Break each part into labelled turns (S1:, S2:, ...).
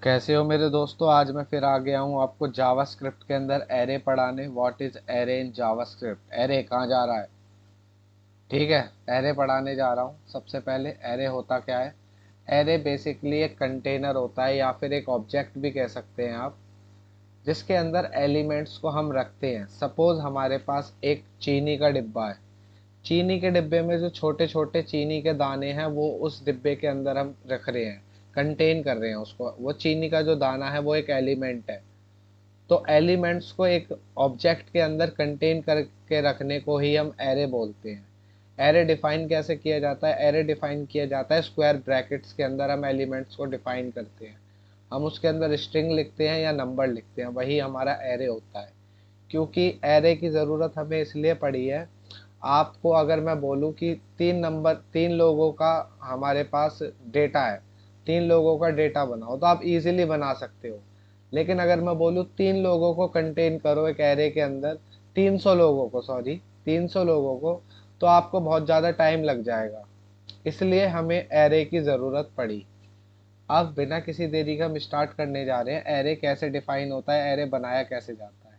S1: कैसे हो मेरे दोस्तों। आज मैं फिर आ गया हूँ आपको जावास्क्रिप्ट के अंदर एरे पढ़ाने। What is array in JavaScript. Array कहाँ जा रहा है? ठीक है, एरे पढ़ाने जा रहा हूँ। सबसे पहले एरे होता क्या है? एरे बेसिकली एक कंटेनर होता है या फिर एक ऑब्जेक्ट भी कह सकते हैं आप, जिसके अंदर एलिमेंट्स को हम रखते हैं। सपोज हमारे पास एक चीनी का डिब्बा है। चीनी के डिब्बे में जो छोटे छोटे चीनी के दाने हैं वो उस डिब्बे के अंदर हम रख रहे हैं, कंटेन कर रहे हैं उसको। वो चीनी का जो दाना है वो एक एलिमेंट है। तो एलिमेंट्स को एक ऑब्जेक्ट के अंदर कंटेन करके रखने को ही हम एरे बोलते हैं। एरे डिफाइन कैसे किया जाता है? एरे डिफाइन किया जाता है स्क्वायर ब्रैकेट्स के अंदर। हम एलिमेंट्स को डिफाइन करते हैं, हम उसके अंदर स्ट्रिंग लिखते हैं या नंबर लिखते हैं, वही हमारा एरे होता है। क्योंकि एरे की ज़रूरत हमें इसलिए पड़ी है। आपको अगर मैं बोलूँ कि तीन लोगों का हमारे पास डेटा है, तीन लोगों का डेटा बनाओ, तो आप इजीली बना सकते हो। लेकिन अगर मैं बोलूँ तीन लोगों को कंटेन करो एक एरे के अंदर, 300 लोगों को, सॉरी 300 लोगों को, तो आपको बहुत ज़्यादा टाइम लग जाएगा। इसलिए हमें एरे की ज़रूरत पड़ी। अब बिना किसी देरी का हम स्टार्ट करने जा रहे हैं। एरे कैसे डिफाइन होता है, एरे बनाया कैसे जाता है।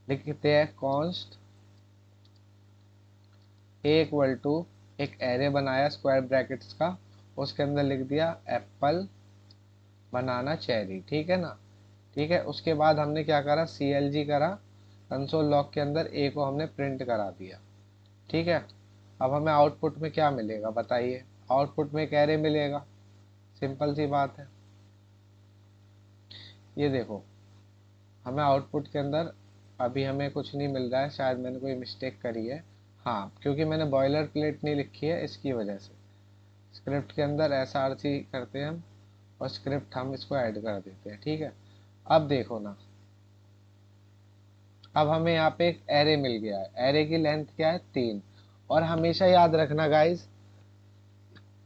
S1: लिखते हैं कॉन्स्ट ए इक्वल टू, एक एरे बनाया स्क्वायर ब्रैकेट्स का, उसके अंदर लिख दिया एप्पल बनाना चेरी। ठीक है ना? ठीक है, उसके बाद हमने क्या करा, CLG करा, कंसोल लॉग के अंदर ए को हमने प्रिंट करा दिया। ठीक है, अब हमें आउटपुट में क्या मिलेगा बताइए? आउटपुट में एक एरे मिलेगा। सिंपल सी बात है। ये देखो, हमें आउटपुट के अंदर अभी हमें कुछ नहीं मिल रहा है। शायद मैंने कोई मिस्टेक करी है। हाँ, क्योंकि मैंने बॉयलर प्लेट नहीं लिखी है, इसकी वजह से। स्क्रिप्ट के अंदर SRC करते हैं हम, और स्क्रिप्ट हम इसको ऐड कर देते हैं। ठीक है, अब देखो ना, अब हमें यहाँ पे एक एरे मिल गया है। एरे की लेंथ क्या है? 3। और हमेशा याद रखना गाइस,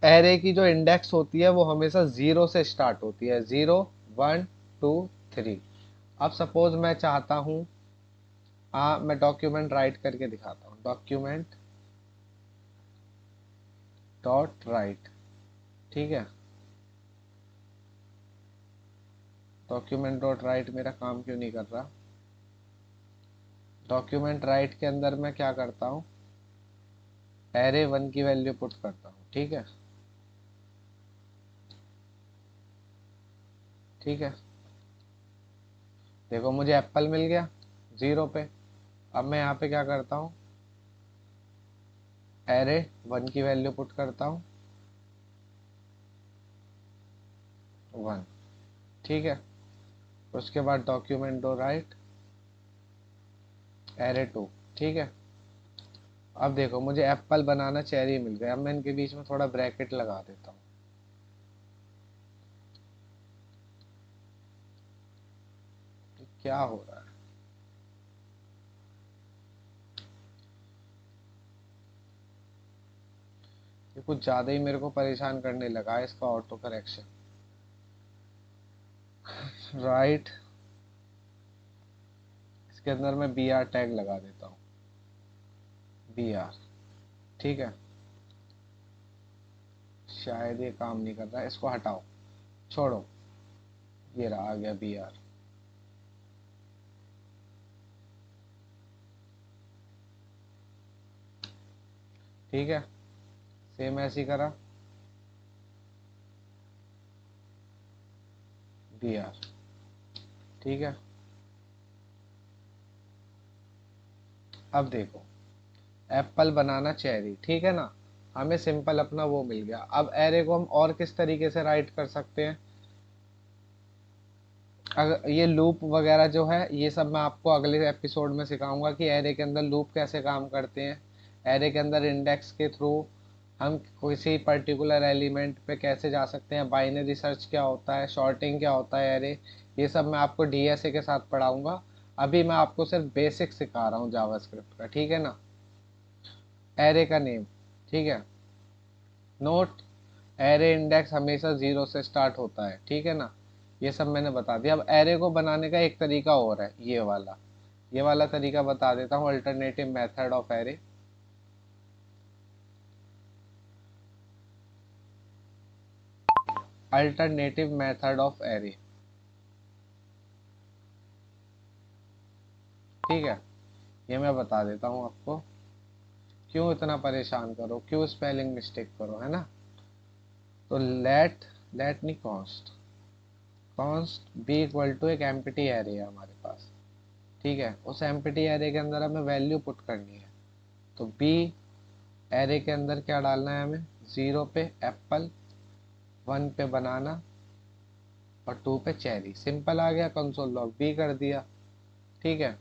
S1: एरे की जो इंडेक्स होती है वो हमेशा 0 से स्टार्ट होती है। 0, 1, 2, 3। अब सपोज मैं चाहता हूँ, हाँ मैं डॉक्यूमेंट राइट करके दिखाता हूँ। Document dot right. ठीक है, डॉक्यूमेंट डॉट राइट मेरा काम क्यों नहीं कर रहा? डॉक्यूमेंट राइट के अंदर मैं क्या करता हूँ, एरे 1 की वैल्यू पुट करता हूँ। ठीक है, ठीक है, देखो मुझे एप्पल मिल गया 0 पे। अब मैं यहाँ पे क्या करता हूँ, एरे 1 की वैल्यू पुट करता हूँ, 1। ठीक है, उसके बाद डॉक्यूमेंट डो राइट एरे 2। ठीक है, अब देखो मुझे एप्पल बनाना चेरी मिल गया। अब मैं इनके बीच में थोड़ा ब्रैकेट लगा देता हूँ। क्या हो रहा है? ये कुछ ज़्यादा ही मेरे को परेशान करने लगा है, इसका ऑटो करेक्शन। राइट, इसके अंदर मैं BR टैग लगा देता हूँ, BR। ठीक है, शायद ये काम नहीं कर रहा है, इसको हटाओ, छोड़ो। ये रहा, आ गया BR। ठीक है, सेम ऐसे ही करा, BR। ठीक है, अब देखो एप्पल बनाना चेरी। ठीक है ना? हमें सिंपल अपना वो मिल गया। अब एरे को हम और किस तरीके से राइट कर सकते हैं? अगर ये लूप वगैरह जो है, ये सब मैं आपको अगले एपिसोड में सिखाऊंगा कि एरे के अंदर लूप कैसे काम करते हैं। एरे के अंदर इंडेक्स के थ्रू हम किसी पर्टिकुलर एलिमेंट पे कैसे जा सकते हैं, बाइनरी सर्च क्या होता है, शॉर्टिंग क्या होता है एरे, ये सब मैं आपको DSA के साथ पढ़ाऊंगा। अभी मैं आपको सिर्फ बेसिक सिखा रहा हूँ जावास्क्रिप्ट का। ठीक है ना? एरे का नेम, ठीक है, नोट, एरे इंडेक्स हमेशा 0 से स्टार्ट होता है। ठीक है ना? ये सब मैंने बता दिया। अब एरे को बनाने का एक तरीका और है, ये वाला तरीका बता देता हूँ, alternative method of array. Alternative method of array, ठीक है, ये मैं बता देता हूँ आपको, क्यों इतना परेशान करो, क्यों स्पेलिंग मिस्टेक करो, है ना। तो लेट, लेट नहीं, const, const b equal to एक एम्प्टी एरे है हमारे पास, ठीक है। उस एम्प्टी एरे के अंदर हमें वैल्यू पुट करनी है, तो बी एरे के अंदर क्या डालना है हमें, 0 पे एप्पल, 1 पे बनाना और 2 पे चेरी। सिंपल आ गया, कंसोल लॉग बी कर दिया, ठीक है।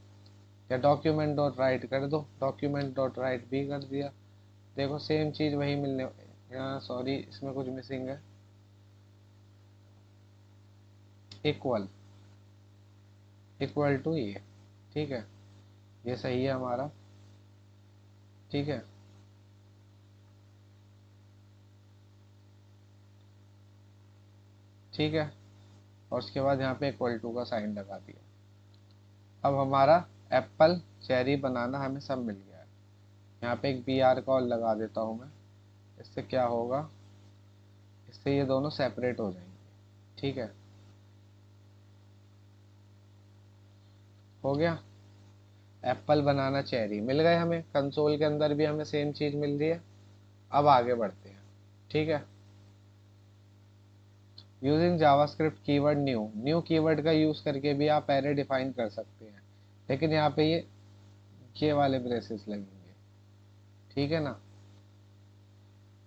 S1: या डॉक्यूमेंट डॉट राइट कर दो, डॉक्यूमेंट डॉट राइट बी कर दिया। देखो सेम चीज़ वही मिलने, यहाँ सॉरी इसमें कुछ मिसिंग है, इक्वल, इक्वल टू ये, ठीक है, ये सही है हमारा, ठीक है। ठीक है, और उसके बाद यहाँ पे इक्वल टू का साइन लगा दिया। अब हमारा एप्पल, चेरी, बनाना हमें सब मिल गया है। यहाँ पे एक बी आर कॉल लगा देता हूँ मैं, इससे क्या होगा, इससे ये दोनों सेपरेट हो जाएंगे, ठीक है। हो गया, एप्पल, बनाना, चेरी मिल गए हमें, कंसोल के अंदर भी हमें सेम चीज़ मिल रही है। अब आगे बढ़ते हैं, ठीक है। Using JavaScript keyword new, new keyword का यूज़ करके भी आप एरे डिफाइन कर सकते हैं, लेकिन यहाँ पे ये वाले ब्रेसेस लगेंगे, ठीक है ना,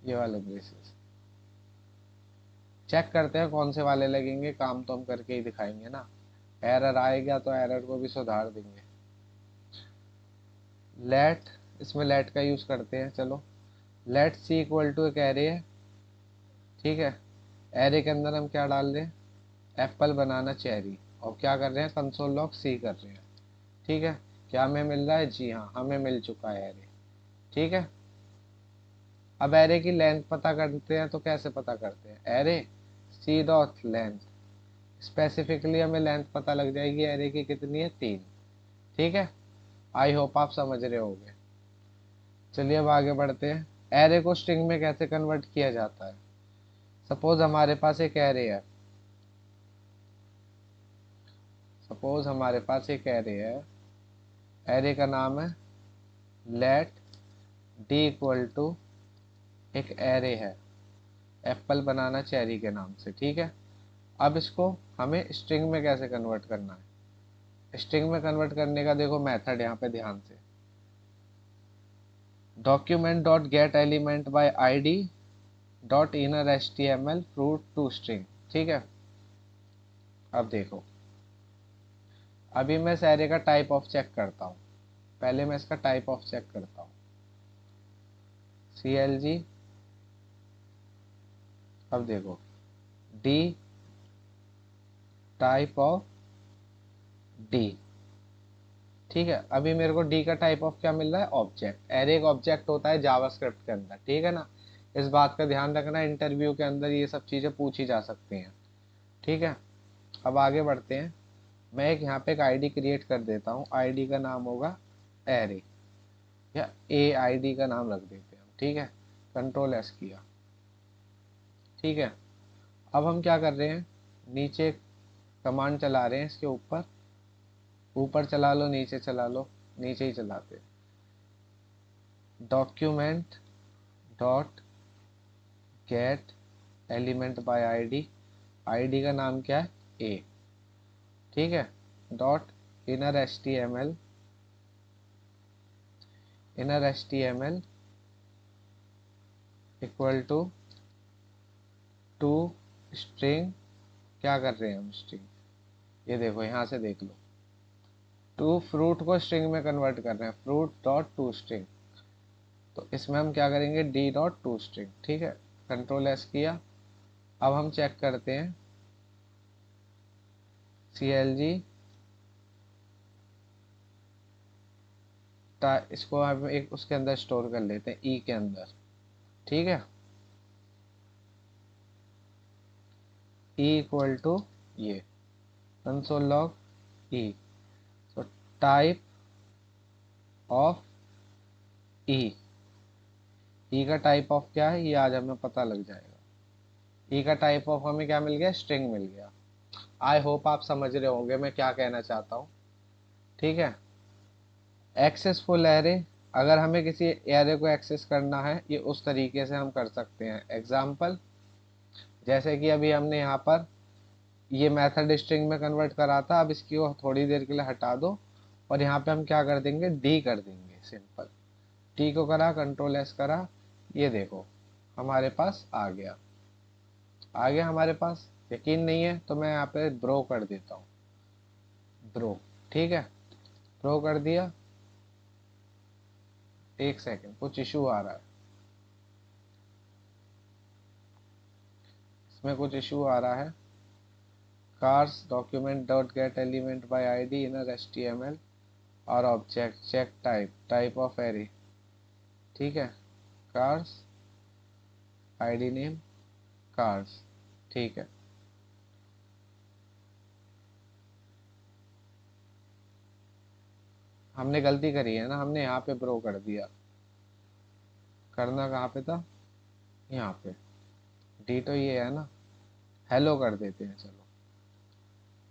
S1: ये वाले ब्रेसेस। चेक करते हैं कौन से वाले लगेंगे, काम तो हम करके ही दिखाएंगे ना, एरर आएगा तो एरर को भी सुधार देंगे। लेट, इसमें लेट का यूज़ करते हैं, चलो। लेट सी इक्वल टू एक एरे है, ठीक है। एरे के अंदर हम क्या डाल रहे हैं, एप्पल, बनाना, चेरी, और क्या कर रहे हैं, कंसोल लॉग सी कर रहे हैं, ठीक है। क्या हमें मिल रहा है, जी हाँ हमें मिल चुका है एरे, ठीक है। अब एरे की लेंथ पता करते हैं, तो कैसे पता करते हैं, array C dot length, specifically हमें लेंथ पता लग जाएगी एरे की कितनी है, 3, ठीक है। आई होप आप समझ रहे होगे। चलिए अब आगे बढ़ते हैं, एरे को स्ट्रिंग में कैसे कन्वर्ट किया जाता है। सपोज हमारे पास एक एरे है, सपोज हमारे पास एक एरे है, एरे का नाम है लेट डी इक्वल टू, एक एरे है एप्पल, बनाना, चेरी के नाम से, ठीक है। अब इसको हमें स्ट्रिंग में कैसे कन्वर्ट करना है, स्ट्रिंग में कन्वर्ट करने का देखो मेथड यहाँ पे ध्यान से, document dot get element by ID dot inner HTML fruit to string, ठीक है। अब देखो, अभी मैं इस एरे का टाइप ऑफ चेक करता हूँ, पहले मैं इसका टाइप ऑफ चेक करता हूँ, CLG। अब देखो, डी, टाइप ऑफ डी, ठीक है। अभी मेरे को डी का टाइप ऑफ क्या मिल रहा है, ऑब्जेक्ट। एरे एक ऑब्जेक्ट होता है जावास्क्रिप्ट के अंदर, ठीक है ना। इस बात का ध्यान रखना, इंटरव्यू के अंदर ये सब चीज़ें पूछी जा सकती हैं, ठीक है। अब आगे बढ़ते हैं, मैं एक यहाँ पे एक आईडी क्रिएट कर देता हूँ, आईडी का नाम होगा एरे, या ए आईडी का नाम रख देते हैं, ठीक है। कंट्रोल एस किया, ठीक है। अब हम क्या कर रहे हैं, नीचे कमांड चला रहे हैं इसके ऊपर, ऊपर चला लो नीचे चला लो, नीचे ही चलाते हैं। Document dot get element by ID, ID का नाम क्या है, ए, ठीक है। Dot inner H T M L, inner H T M L equal to to string, क्या कर रहे हैं हम, स्ट्रिंग, ये देखो यहाँ से देख लो, टू फ्रूट को स्ट्रिंग में कन्वर्ट कर रहे हैं, फ्रूट डॉट टू स्ट्रिंग, तो इसमें हम क्या करेंगे, डी डॉट टू स्ट्रिंग, ठीक है। कंट्रोल एस किया। अब हम चेक करते हैं, CLG, इसको हम एक उसके अंदर स्टोर कर लेते हैं, ई के अंदर, ठीक है। ई इक्वल टू ये, कंसोल लॉग ई, तो टाइप ऑफ ई, ई का टाइप ऑफ क्या है, ये आज हमें पता लग जाएगा। ई का टाइप ऑफ हमें क्या मिल गया, स्ट्रिंग मिल गया। आई होप आप समझ रहे होंगे मैं क्या कहना चाहता हूँ, ठीक है। एक्सेसफुल एरे, अगर हमें किसी एरे को एक्सेस करना है ये उस तरीके से हम कर सकते हैं। एग्जाम्पल, जैसे कि अभी हमने यहाँ पर ये मेथड स्ट्रिंग में कन्वर्ट करा था, अब इसकी को थोड़ी देर के लिए हटा दो और यहाँ पे हम क्या कर देंगे, डी कर देंगे। सिंपल, टी को करा, कंट्रोल एस करा, ये देखो हमारे पास आ गया। आ गया हमारे पास। यकीन नहीं है तो मैं यहाँ पे ब्रो कर देता हूँ, ब्रो। ठीक है, ब्रो कर दिया। एक सेकंड, कुछ इशू आ रहा है, इसमें कुछ इशू आ रहा है। cars document dot get element by id inner html और object check type of array। ठीक है, cars id name cars। ठीक है, हमने गलती करी है ना, हमने यहाँ पे ब्रो कर दिया। करना कहाँ पे था, यहाँ पे। डी तो ये है ना, हेलो कर देते हैं चलो।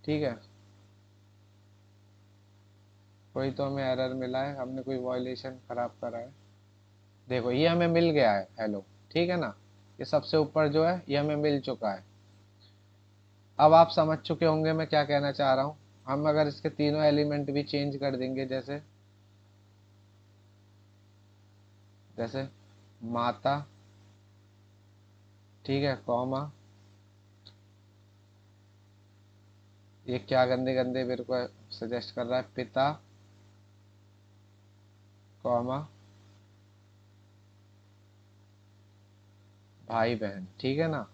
S1: ठीक है, कोई तो हमें एरर मिला है, हमने कोई वॉयलेशन खराब करा है। देखो ये हमें मिल गया है हेलो। ठीक है ना, ये सबसे ऊपर जो है ये हमें मिल चुका है। अब आप समझ चुके होंगे मैं क्या कहना चाह रहा हूँ। हम अगर इसके तीनों एलिमेंट भी चेंज कर देंगे, जैसे जैसे माता, ठीक है, कॉमा, ये क्या गंदे गंदे मेरे को सजेस्ट कर रहा है, पिता, कॉमा, भाई बहन। ठीक है ना,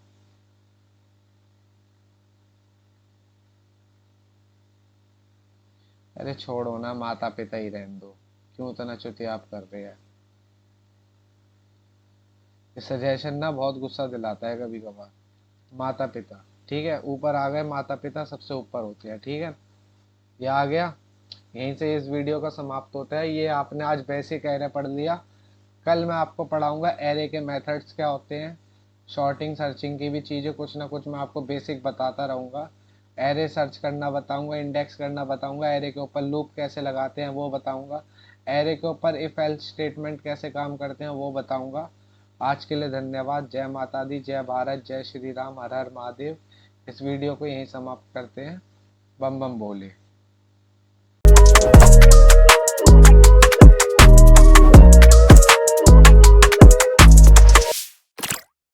S1: अरे छोड़ो ना, माता पिता ही रहने दो, क्यों इतना चुतियाप कर रहे हैं। ये सजेशन ना बहुत गुस्सा दिलाता है कभी कभार। माता पिता, ठीक है, ऊपर आ गए, माता पिता सबसे ऊपर होते हैं। ठीक है, ये आ गया। यहीं से इस वीडियो का समाप्त होता है। ये आपने आज बेसिक एरे पढ़ लिया। कल मैं आपको पढ़ाऊंगा एरे के मेथड्स क्या होते हैं, शॉर्टिंग सर्चिंग की भी चीज़ें कुछ ना कुछ मैं आपको बेसिक बताता रहूंगा। एरे सर्च करना बताऊंगा, इंडेक्स करना बताऊंगा, एरे के ऊपर लूप कैसे लगाते हैं वो बताऊंगा, एरे के ऊपर इफ एल्स स्टेटमेंट कैसे काम करते हैं वो बताऊंगा। आज के लिए धन्यवाद। जय माता दी, जय भारत, जय श्री राम, हर हर महादेव। इस वीडियो को यहीं समाप्त करते हैं। बम बम बोले।